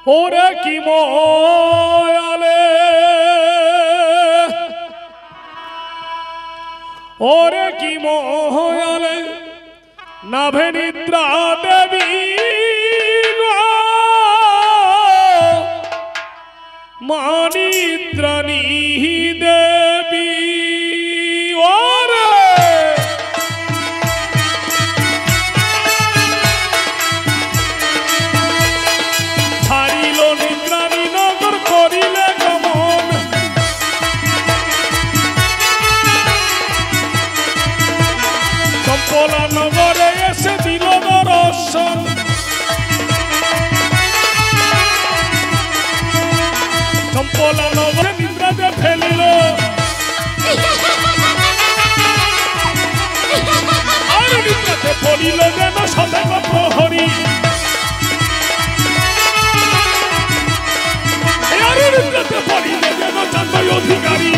ওরে কি ময়ালে ওরে কি ময়ালে নাভে নিদ্রা দেবী মানিদ্রাণী দেবী ওরে ছাড়িল নিদ্রাণী নগর করিলে গমন চম্পলা নগরে এসে দিল দর্শন চম্পলা নগরে নিদ্রাতে ফেলিল আর নিদ্রাতে পড়িল যেন সদেব প্রহরী আর নিদ্রাতে পড়িল যেন চাঁদই অধিকারী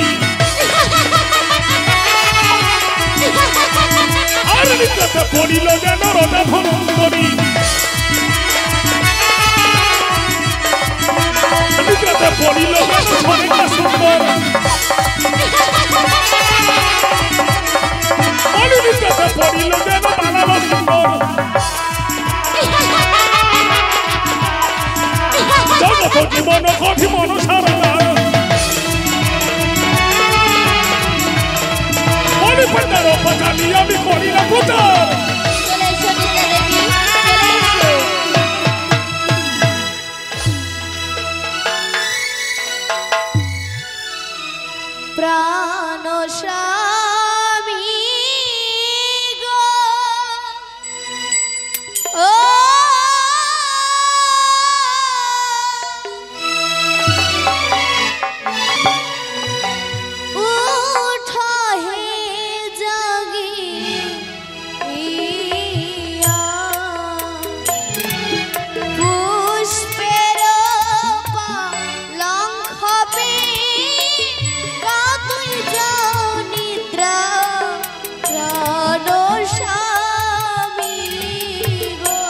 আর নিদ্রাতে পড়িল যেন রোজা ধনন্তরী নিদ্রাতে পড়িল যেন সনেকা সুন্দর নিদ্রাতে পড়িল যেন বালাল সুন্দর জগত জীবন কঠি মন সারদা মনে পড়ার অপচালি আমি করি না প্রচার প্রাণ স্বামী গো ও উঠো হে জাগিয়া পুষ্পের পালঙ্ক কাতুই যাও নিদ্রা প্রাণ স্বামী গো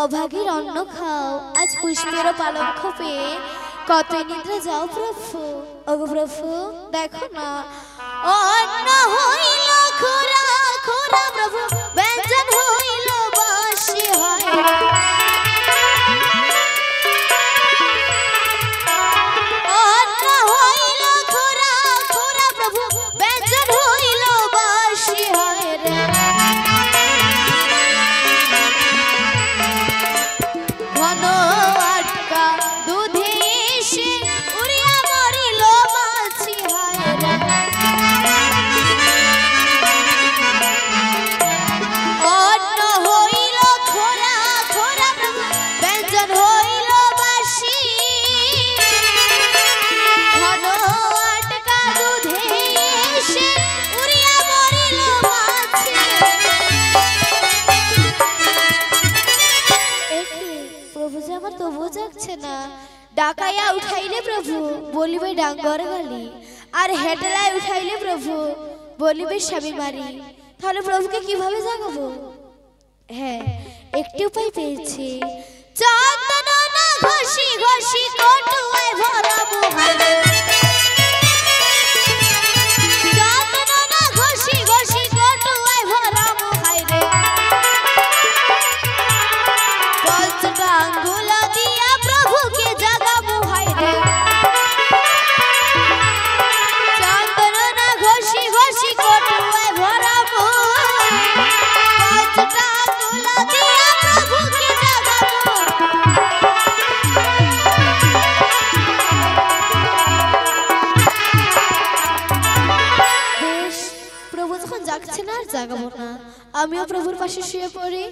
অভাগীর অন্ন খাও আজ পুষ্পের পালঙ্ক পেয়ে কত নিদ্রা যাও প্রভু ওগো প্রভু দেখো না অন্ন হইল খোরা খোরা প্রভু ব্যঞ্জন হইল বাসি হয় অন্ন হইল খোরা খোরা প্রভু ব্যঞ্জন হইল বাসি হয় রে ঘন আটকা দুধে এসে উড়িয়া মরিল মাছি হায় অন্ন হইল খোরা খোরা ব্যঞ্জন হইল বাসি ঘন আটকা দুধে এসে উড়িয়া মরিল মাছি প্রভু যে আমার তবুও জাগছে না ডাকাইয়া উঠাইলে প্রভু বলিবে ডাঙ্গর গালি আর হেডলায় উঠাইলে প্রভু বলিবে স্বামী মারি তাহলে প্রভুকে কিভাবে জাগাবো হ্যাঁ একটি উপায় পেয়েছি। চন্দন না ঘষি ঘষি কটুয়ায় ভরা মুহারে, চন্দন না ঘষি ঘষি কটুয়ায় ভরা মুহারে, পঞ্চটা আঙ্গুল দিয়া প্রভুকে জাগাবো হায়রে। চন্দন না ঘষি ঘষি কটুয়ায় ভরা মুহারে, পঞ্চটা আঙ্গুল দিয়া প্রভুকে জাগাবো। বেশ, প্রভু যখন জাগছে না আর জাগাবো না, আমিও প্রভুর পাশে শুয়ে পড়ি।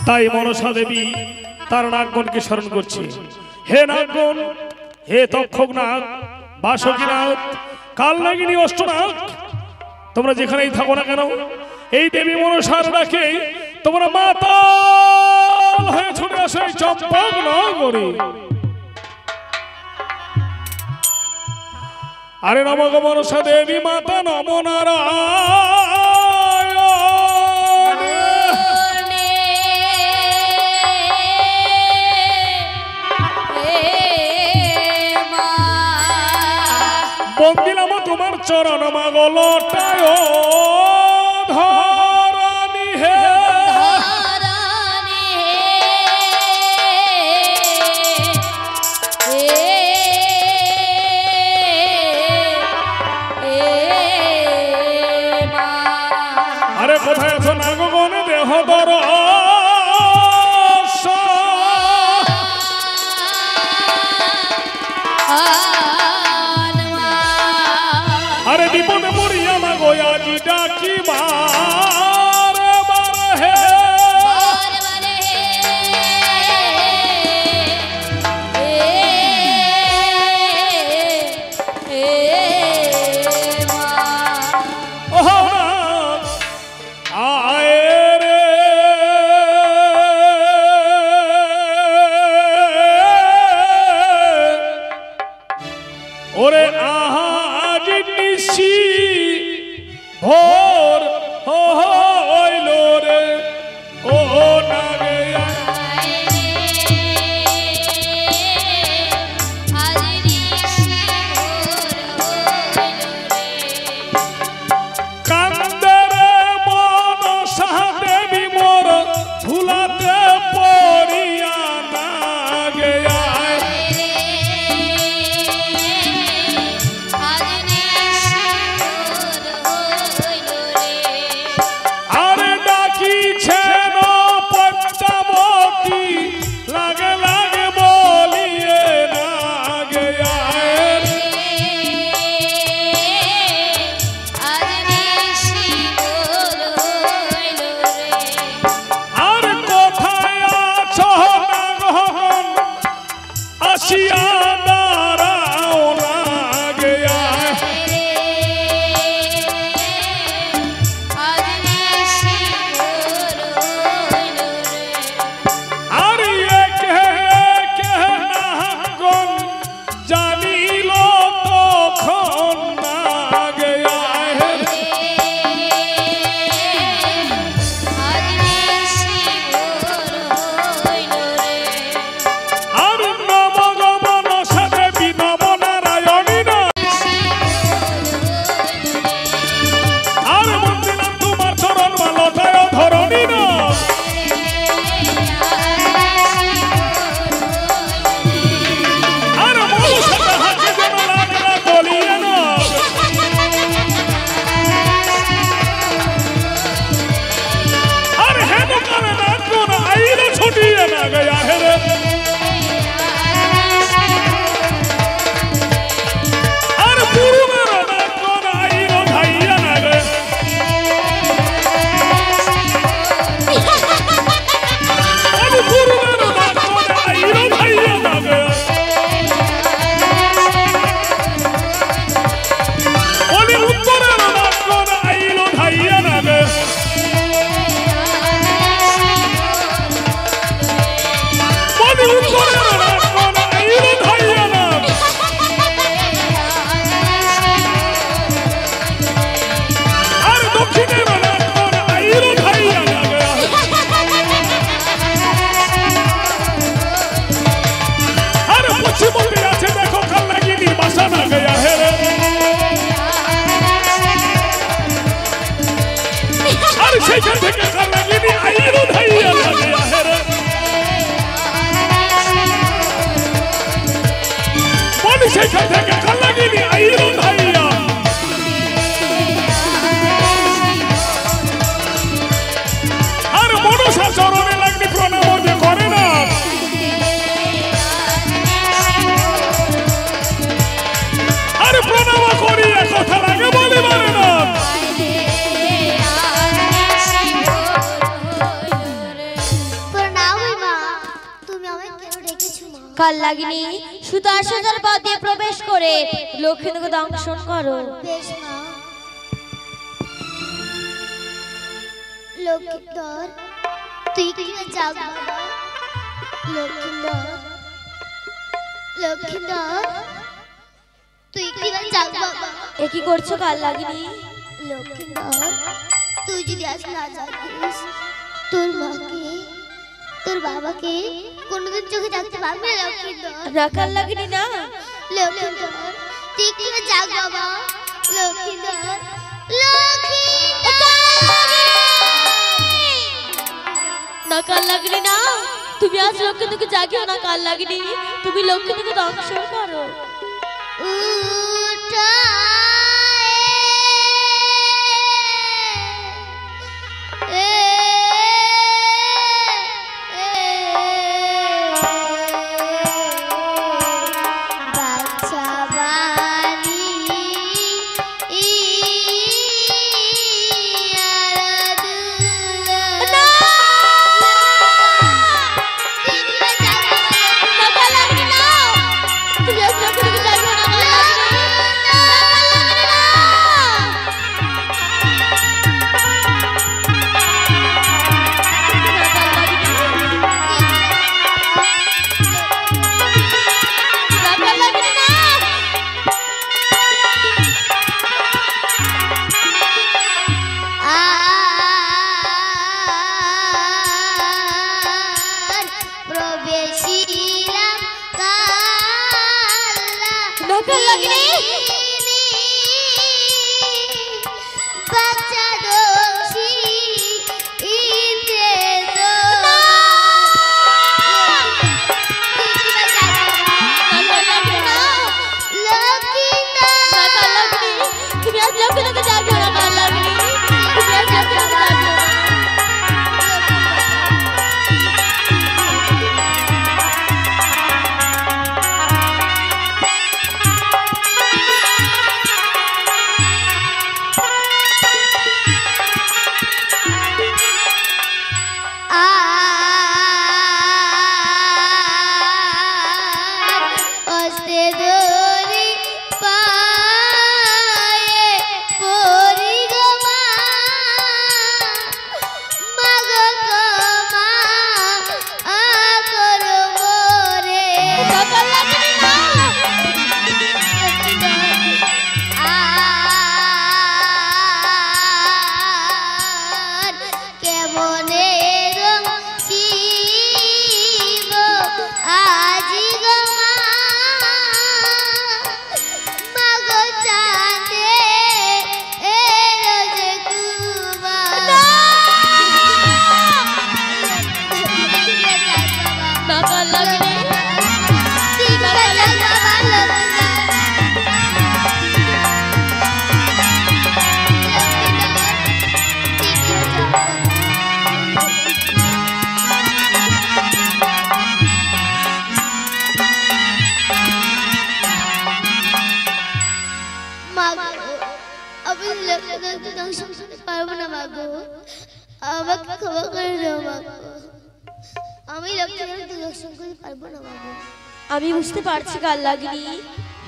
তাই মনসা দেবী তার নাগগণকে স্মরণ করছে। হে নাগগণ, হে তক্ষকনাগ, বাসকীনাথ, কালনাগিনী, অষ্টনাগ, তোমরা যেখানেই থাকো না কেন এই দেবী মনসার ডাকে তোমরা মাতাল হয়ে ছুটে আসো এই চম্পক নগরে। আরে নম গো মনসা দেবী মাতা, নম নারায়ণ। বন্দিলাম তোমার চরণ মাগো লটায় ধরানি হে, আরে কোথায় আছো নাগো গনে দেহ দর, আরে বিপদে মরিয়া মাগো আজি কাল লাগিনি সুতার সাজার পথ দিয়ে প্রবেশ করে লক্ষ্মীকে দংশন করো। বেশ মা। লক্ষ্মীধর তুই কি যাও বাবা? লক্ষ্মীধর লক্ষ্মীধর তুই কি যাও বাবা? এ কি করছো কাল লাগিনি? লক্ষ্মীধর তুই যদি আজ না যাস তোর মাকে তোর বাবাকে কোনোদিন চোখে দেখতে পারবে না লক্ষ্মীধর। না কাল লাগিনি না। লক্ষ্মীধর তুই কি যাও বাবা? লক্ষ্মীধর লক্ষ্মীধর না কাল লাগিনি না। তুমি আজ লক্ষ্মীকে জাগিও না কাল লাগিনি, তুমি লক্ষ্মীকে দংশন করো। আমি বুঝতে পারছি কাল লাগিনি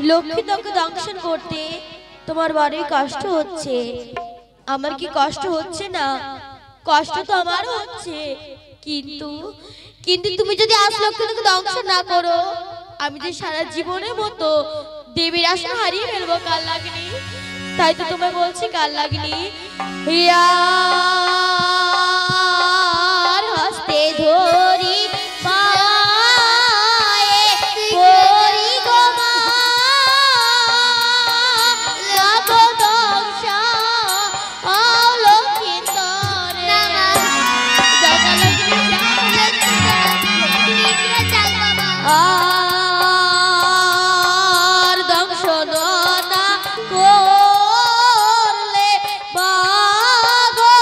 লক্ষ্মী তোকে দংশন করতে তোমার বড়ই কষ্ট হচ্ছে। আমার কি কষ্ট হচ্ছে না? কষ্ট তো আমারও হচ্ছে, কিন্তু কিন্তু তুমি যদি আজ লক্ষ্মীকে দংশন না করো আমি যে সারা জীবনের মতো দেবীর আশা হারিয়ে ফেলবো কাল লাগিনি। তাই তো তোমায় বলছি কাল লাগিনি হিয়ার হস্তে ধরি করলে বাগো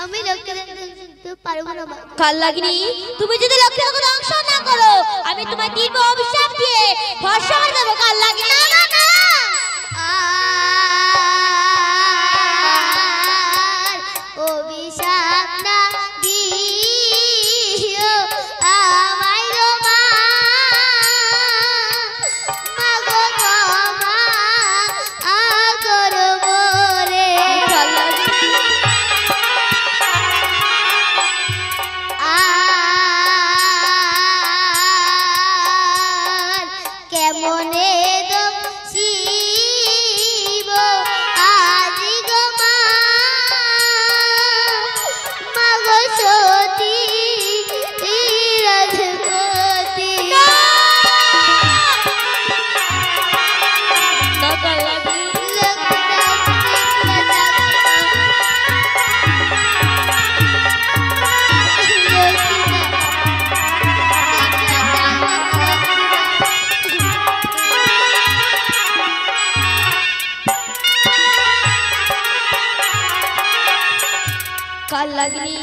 আমি লক্ষ্মী পারবো না মা। কাল লাগিনি তুমি যদি লক্ষ্মী ঠাকুর দংশন না করো আমি তোমার দিব্য অভিশাপ দিয়ে ভস্ম করে দেবো। কাল লাগিনি না না অভিশাপ না দিও আমায় গো মা, মাগো ক্ষমা করবো রে। আর কেমনে দোষিব আজি গো মা, মাগো সতী রাজপতি। কাল লাগিনি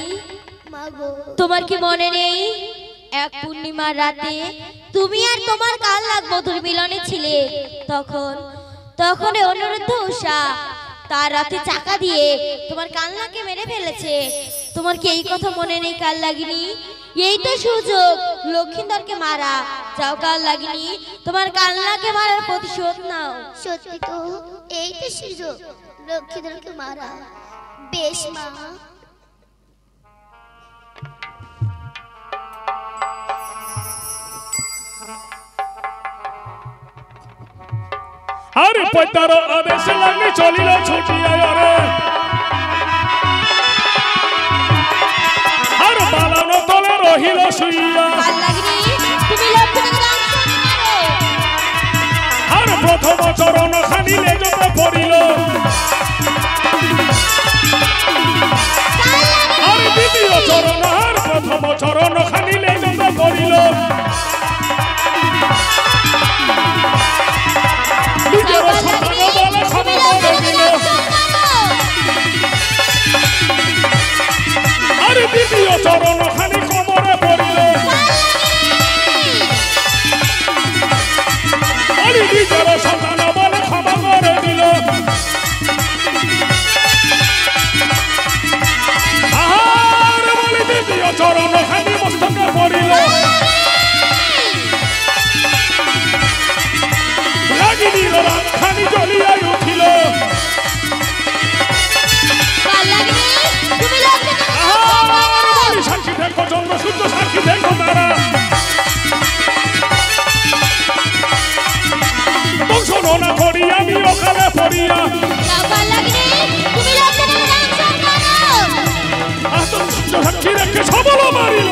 মাগো তোমার কি মনে নেই এক পূর্ণিমার রাতে তুমি আর তোমার কাল লাগ বধূর মিলনে ছিলে? তখন অনুরুদ্ধ উষা তার রাতে চাকা দিয়ে তোমার কান্নাকে মেরে ফেলেছে। তোমার কি এই কথা মনে নেই কাল লাগিনি? এই তো সুযোগ লক্ষিন্দরকে মারা। যাও কাল লাগিনি তোমার কান্নাকে মারার প্রতিশোধ নাও। সত্যি তো এই তো সুযোগ লক্ষ্মীদেরকে মারা। বেশ মা। আরে পৈতার আদেশ লাগনি চলিল ছুটিয়া রে, আর বালানো তলে রহিল শুইয়া। কাল লাগিনি তুমি লক্ষিন্দরকে দংশন করো। আর প্রথম চরণ খানিলে যত পড়িল, আর দ্বিতীয় চরণ আর প্রথম চরণ খানিলে যত পড়িল। আর দ্বিতীয় চরণ খানি কোমরে পড়িল, আর নিজের সন্তান বলে ক্ষমা করে দিল। আর বলে দ্বিতীয় চরণ খানি মস্তকে পড়িল, লাগিনির রাতখানি জ্বলিয়াই উঠিল। সাক্ষী দেখো চন্দ্র সূর্য, সাক্ষী দেখো তারা, দংশন না করি আমি অকালে পড়িয়া। সাক্ষী রেখে সবল মারিল,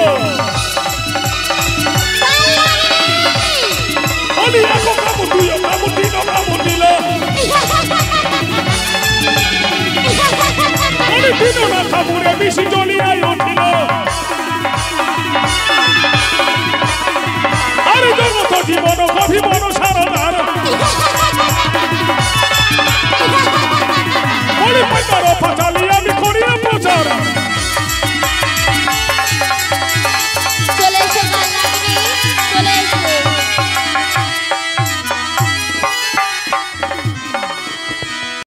অলি এক কামড় দুই কামড় তিন কামড় দিল, অলি তিন না কামড়ে বেশি